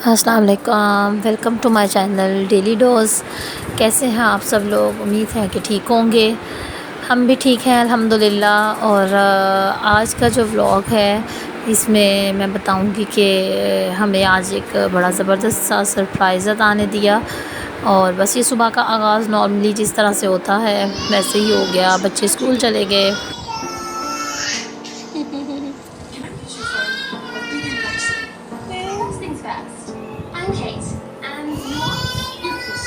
अस्सलाम वालेकुम, welcome to my channel daily dose. कैसे हैं आप सब लोग? उम्मीद है कि ठीक होंगे। हम भी ठीक हैं अल्हम्दुलिल्लाह। और आज का जो व्लॉग है इसमें मैं बताऊंगी कि हमें आज एक बड़ा ज़बरदस्त सा सरप्राइज़ अता ने दिया। और बस ये सुबह का आगाज़ नॉर्मली जिस तरह से होता है वैसे ही हो गया। बच्चे स्कूल चले गए। First things first. I'm Kate, and you are Lucas.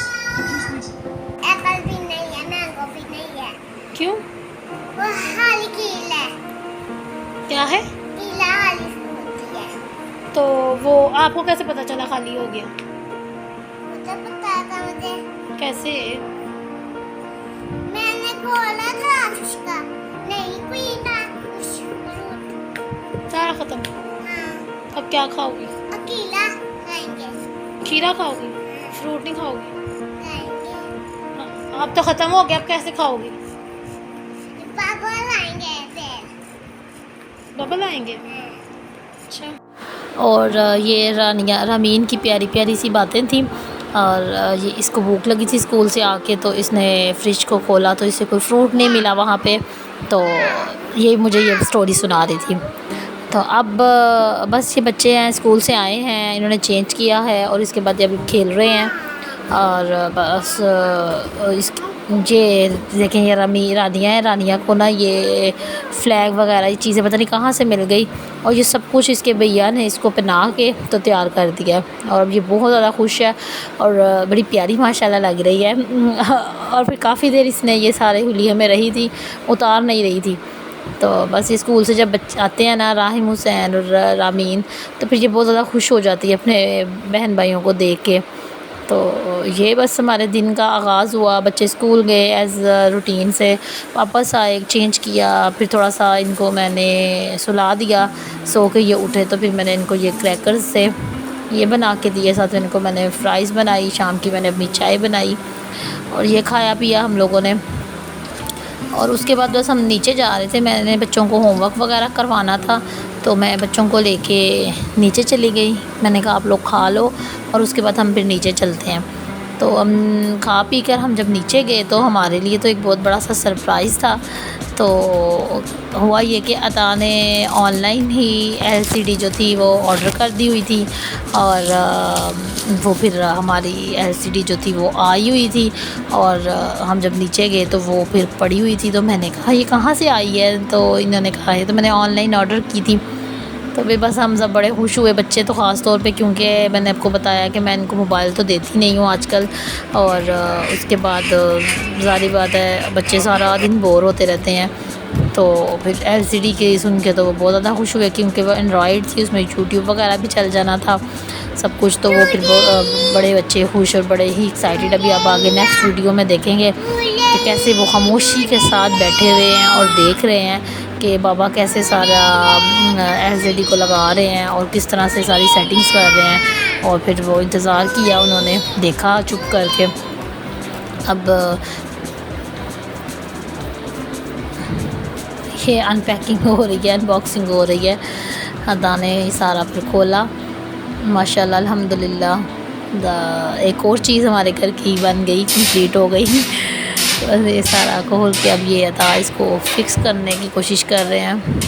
Apple भी नहीं है, मैंगो भी नहीं है। क्यों? वो खाली कीला है। क्या है? कीला खाली होती है। तो वो आपको कैसे पता चला खाली हो गया? मुझे पता था। मुझे कैसे? मैंने खोला था उसका, नहीं कोई था उस सारा ख़त्म। हाँ, अब क्या खाओगी? अकेला खाएंगे। खीरा खाओगी? फ्रूट नहीं खाओगी? खाएंगे। अब तो ख़त्म हो गया, अब कैसे खाओगी? पापा लाएंगे फिर। डबल आएंगे? अच्छा। और ये रानिया रामीन की प्यारी प्यारी सी बातें थी। और ये इसको भूख लगी थी स्कूल से आके, तो इसने फ्रिज को खोला तो इसे कोई फ्रूट नहीं मिला वहाँ पे। तो ये मुझे ये स्टोरी सुना रही थी। तो अब बस ये बच्चे हैं, स्कूल से आए हैं, इन्होंने चेंज किया है और इसके बाद ये अभी खेल रहे हैं। और बस इस ये देखें, ये रानिया है। रानिया को ना ये फ्लैग वगैरह ये चीज़ें पता नहीं कहाँ से मिल गई, और ये सब कुछ इसके भैया ने इसको पहना के तो तैयार कर दिया। और अब ये बहुत ज़्यादा खुश है और बड़ी प्यारी माशाल्लाह लग रही है। और फिर काफ़ी देर इसने ये सारे हुलिये में रही थी, उतार नहीं रही थी। तो बस ये स्कूल से जब बच्चे आते हैं ना, राहिम हुसैन और रामीन, तो फिर ये बहुत ज़्यादा खुश हो जाती है अपने बहन भाइयों को देख के। तो ये बस हमारे दिन का आगाज़ हुआ। बच्चे स्कूल गए, एज़ रूटीन से वापस आए, चेंज किया, फिर थोड़ा सा इनको मैंने सुला दिया। सो के ये उठे तो फिर मैंने इनको ये क्रैकर्स से ये बना के दिए, साथ में इनको मैंने फ़्राइज़ बनाई। शाम की मैंने अपनी चाय बनाई और ये खाया पिया हम लोगों ने। और उसके बाद बस हम नीचे जा रहे थे, मैंने बच्चों को होमवर्क वगैरह करवाना था, तो मैं बच्चों को लेके नीचे चली गई। मैंने कहा आप लोग खा लो और उसके बाद हम फिर नीचे चलते हैं। तो हम खा पी कर हम जब नीचे गए तो हमारे लिए तो एक बहुत बड़ा सा सरप्राइज़ था। तो हुआ ये कि अता ने ऑनलाइन ही एलसीडी जो थी वो ऑर्डर कर दी हुई थी। और वो फिर हमारी एलसीडी जो थी वो आई हुई थी। और हम जब नीचे गए तो वो फिर पड़ी हुई थी। तो मैंने कहा ये कहाँ से आई है? तो इन्होंने कहा ये तो मैंने ऑनलाइन ऑर्डर की थी। तो फिर बस हम सब बड़े खुश हुए, बच्चे तो ख़ास तौर पे, क्योंकि मैंने आपको बताया कि मैं इनको मोबाइल तो देती नहीं हूँ आजकल। और उसके बाद ज़ाहिर बात है बच्चे सारा दिन बोर होते रहते हैं। तो फिर एलसीडी के सुन के तो वो बहुत ज़्यादा खुश हुए, क्योंकि वो एंड्रॉयड थी, उसमें यूट्यूब वगैरह भी चल जाना था सब कुछ। तो वो फिर बड़े बच्चे खुश और बड़े ही एक्साइटेड। अभी आप आगे नेक्स्ट वीडियो में देखेंगे कि कैसे वो खामोशी के साथ बैठे हुए हैं और देख रहे हैं कि बाबा कैसे सारा एलसीडी को लगा रहे हैं और किस तरह से सारी सेटिंग्स कर रहे हैं। और फिर वो इंतज़ार किया, उन्होंने देखा चुप करके। अब ये अनपैकिंग हो रही है, अनबॉक्सिंग हो रही है। अदा ने सारा फिर खोला, माशाल्लाह अल्हम्दुलिल्लाह। एक और चीज़ हमारे घर की बन गई, कंप्लीट हो गई। बस ये सारा खोल के अब ये अदा इसको फिक्स करने की कोशिश कर रहे हैं।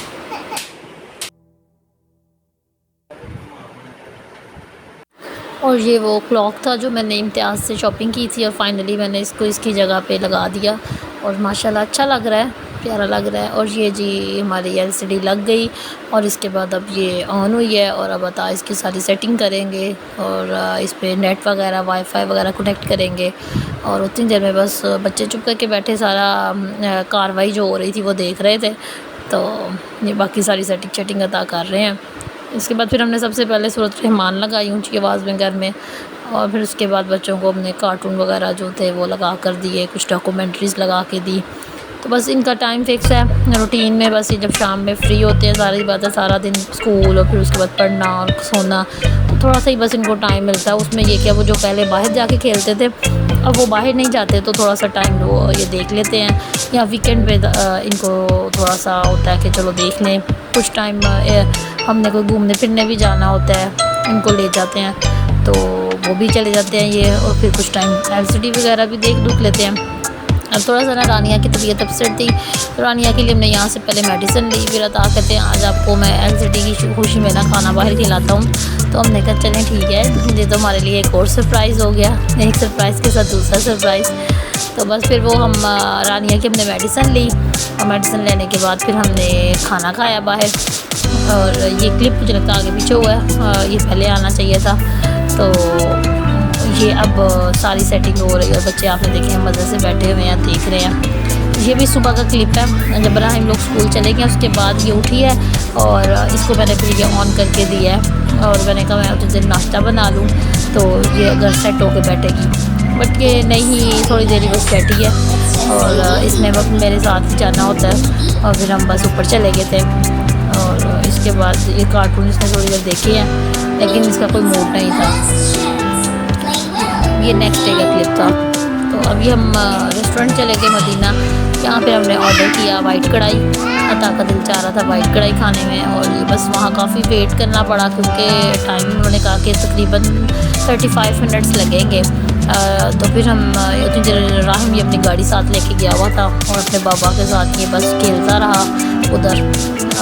और ये वो क्लॉक था जो मैंने इम्तियाज़ से शॉपिंग की थी, और फाइनली मैंने इसको इसकी जगह पे लगा दिया। और माशाल्लाह अच्छा लग रहा है, प्यारा लग रहा है। और ये जी हमारी एलसीडी लग गई और इसके बाद अब ये ऑन हुई है। और अब बता इसकी सारी सेटिंग करेंगे और इस पर नेट वगैरह वाईफाई वगैरह कनेक्ट करेंगे। और उतनी देर में बस बच्चे चुप करके बैठे, सारा कार्रवाई जो हो रही थी वो देख रहे थे। तो ये बाकी सारी सेटिंग अदा कर रहे हैं। इसके बाद फिर हमने सबसे पहले सूरत रहमान लगाई ऊँची आवाज़ में घर में। और फिर उसके बाद बच्चों को हमने कार्टून वगैरह जो थे वो लगा कर दिए, कुछ डॉक्यूमेंट्रीज़ लगा के दी। तो बस इनका टाइम फिक्स है रूटीन में। बस ये जब शाम में फ्री होते हैं, सारी बात है, सारा दिन स्कूल और फिर उसके बाद पढ़ना और सोना, तो थोड़ा सा ही बस इनको टाइम मिलता है। उसमें ये क्या, वो जो पहले बाहर जाके खेलते थे अब वो बाहर नहीं जाते, तो थोड़ा सा टाइम वो ये देख लेते हैं। या वीकेंड पे इनको थोड़ा सा होता है कि चलो देख लें कुछ टाइम। हमने कोई घूमने फिरने भी जाना होता है, इनको ले जाते हैं। तो वो भी चले जाते हैं ये, और फिर कुछ टाइम LCD वगैरह भी देख लेते हैं। अब थोड़ा सा ना रानिया की तबीयत अपसेट थी, तो रानिया के लिए हमने यहाँ से पहले मेडिसिन ली। फिर अता कहते हैं आज आपको मैं LCD की खुशी में ना खाना बाहर खिलाता हूँ। तो हमने कहा चलें ठीक है, ये तो हमारे लिए एक और सरप्राइज़ हो गया, एक सरप्राइज़ के साथ दूसरा सरप्राइज़। तो बस फिर वो हम रानिया की हमने मेडिसिन ली, और मेडिसिन लेने के बाद फिर हमने खाना खाया बाहर। और ये क्लिप मुझे लगता है आगे पीछे हुआ है, ये पहले आना चाहिए था। तो ये अब सारी सेटिंग हो रही है, बच्चे आपने देखे हैं मज़े से बैठे हुए हैं, देख रहे हैं। ये भी सुबह का क्लिप है, जब हम लोग स्कूल चले गए उसके बाद ये उठी है, और इसको मैंने फिर ये ऑन करके दिया है, और मैंने कहा मैं उस दिन नाश्ता बना लूँ तो ये अगर सेट होके बैठेगी। बट ये नहीं, थोड़ी देर ही बस बैठी है, और इसने मेरे साथ ही जाना होता है। और फिर हम बस ऊपर चले गए थे, और इसके बाद ये कार्टून इसने थोड़ी देर देखे हैं, लेकिन इसका कोई मूड नहीं था। ये नेक्स्ट डे का क्लिप था। तो अभी हम रेस्टोरेंट चले गए मदीना, यहाँ पे हमने ऑर्डर किया वाइट कढ़ाई। अता का दिल चाह रहा था वाइट कढ़ाई खाने में, और ये बस वहाँ काफ़ी वेट करना पड़ा, क्योंकि टाइम उन्होंने कहा कि तकरीबन 35 मिनट्स लगेंगे। तो फिर हम उतनी देर राहिम ये अपनी गाड़ी साथ लेके गया हुआ था, और अपने बाबा के साथ ये बस खेलता रहा उधर,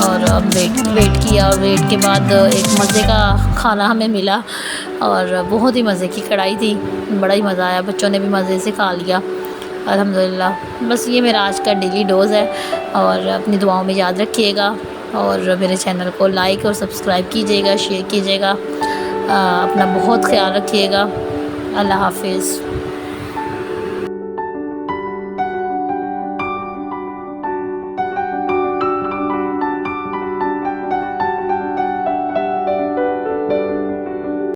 और हम वेट किया। और वेट के बाद एक मज़े का खाना हमें मिला, और बहुत ही मज़े की कढ़ाई थी, बड़ा ही मज़ा आया, बच्चों ने भी मज़े से खा लिया अल्हम्दुलिल्लाह। बस ये मेरा आज का डेली डोज़ है, और अपनी दुआओं में याद रखिएगा, और मेरे चैनल को लाइक और सब्सक्राइब कीजिएगा, शेयर कीजिएगा। अपना बहुत ख्याल रखिएगा। अल्लाह हाफिज़।